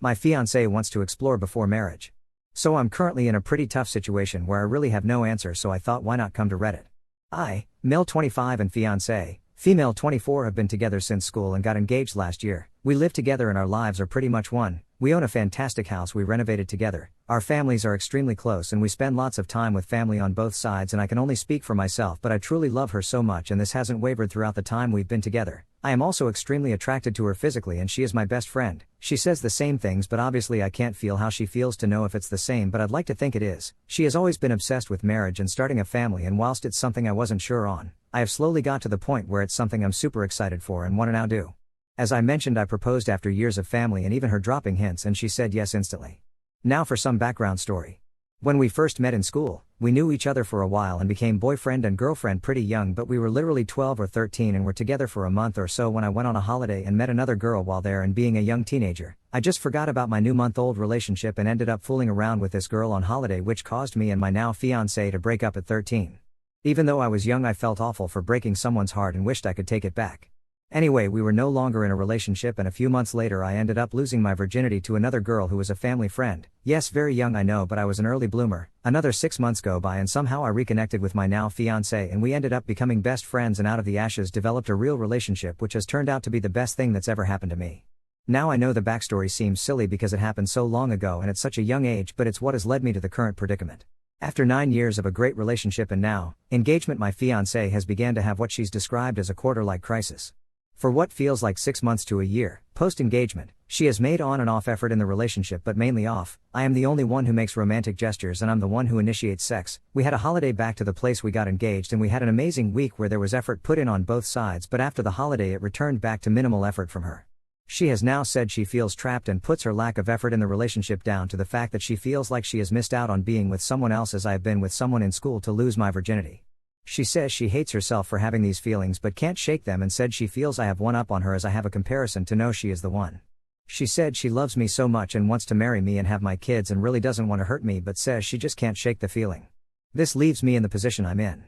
My fiancé wants to explore before marriage. So I'm currently in a pretty tough situation where I really have no answer, so I thought, why not come to Reddit? I, male 25 and fiancé, female 24, have been together since school and got engaged last year. We live together and our lives are pretty much one. We own a fantastic house we renovated together. Our families are extremely close and we spend lots of time with family on both sides, and I can only speak for myself, but I truly love her so much and this hasn't wavered throughout the time we've been together. I am also extremely attracted to her physically and she is my best friend. She says the same things, but obviously I can't feel how she feels to know if it's the same, but I'd like to think it is. She has always been obsessed with marriage and starting a family, and whilst it's something I wasn't sure on, I have slowly got to the point where it's something I'm super excited for and want to now do. As I mentioned, I proposed after years of family and even her dropping hints, and she said yes instantly. Now for some background story. When we first met in school, we knew each other for a while and became boyfriend and girlfriend pretty young, but we were literally 12 or 13 and were together for a month or so when I went on a holiday and met another girl while there, and being a young teenager, I just forgot about my new month-old relationship and ended up fooling around with this girl on holiday, which caused me and my now fiancé to break up at 13. Even though I was young, I felt awful for breaking someone's heart and wished I could take it back. Anyway, we were no longer in a relationship and a few months later I ended up losing my virginity to another girl who was a family friend. Yes, very young I know, but I was an early bloomer. Another 6 months go by and somehow I reconnected with my now fiancé and we ended up becoming best friends, and out of the ashes developed a real relationship, which has turned out to be the best thing that's ever happened to me. Now I know the backstory seems silly because it happened so long ago and at such a young age, but it's what has led me to the current predicament. After 9 years of a great relationship and now engagement, my fiancé has began to have what she's described as a quarter-life crisis. For what feels like 6 months to a year, post-engagement, she has made on and off effort in the relationship, but mainly off. I am the only one who makes romantic gestures and I'm the one who initiates sex. We had a holiday back to the place we got engaged and we had an amazing week where there was effort put in on both sides, but after the holiday it returned back to minimal effort from her. She has now said she feels trapped and puts her lack of effort in the relationship down to the fact that she feels like she has missed out on being with someone else as I have been with someone in school to lose my virginity. She says she hates herself for having these feelings but can't shake them, and said she feels I have one up on her as I have a comparison to know she is the one. She said she loves me so much and wants to marry me and have my kids and really doesn't want to hurt me, but says she just can't shake the feeling. This leaves me in the position I'm in.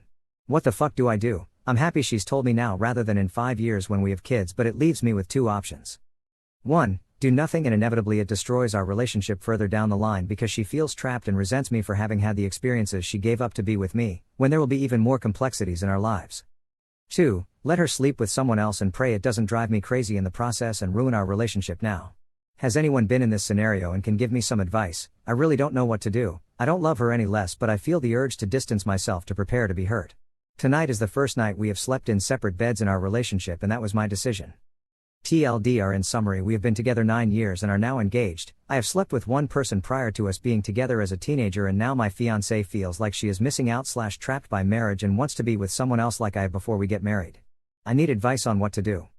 What the fuck do I do? I'm happy she's told me now rather than in 5 years when we have kids, but it leaves me with two options. 1. Do nothing and inevitably it destroys our relationship further down the line because she feels trapped and resents me for having had the experiences she gave up to be with me, when there will be even more complexities in our lives. 2. Let her sleep with someone else and pray it doesn't drive me crazy in the process and ruin our relationship now. Has anyone been in this scenario and can give me some advice? I really don't know what to do. I don't love her any less, but I feel the urge to distance myself to prepare to be hurt. Tonight is the first night we have slept in separate beds in our relationship and that was my decision. TLDR, in summary, we have been together 9 years and are now engaged. I have slept with one person prior to us being together as a teenager, and now my fiancé feels like she is missing out / trapped by marriage and wants to be with someone else like I have before we get married. I need advice on what to do.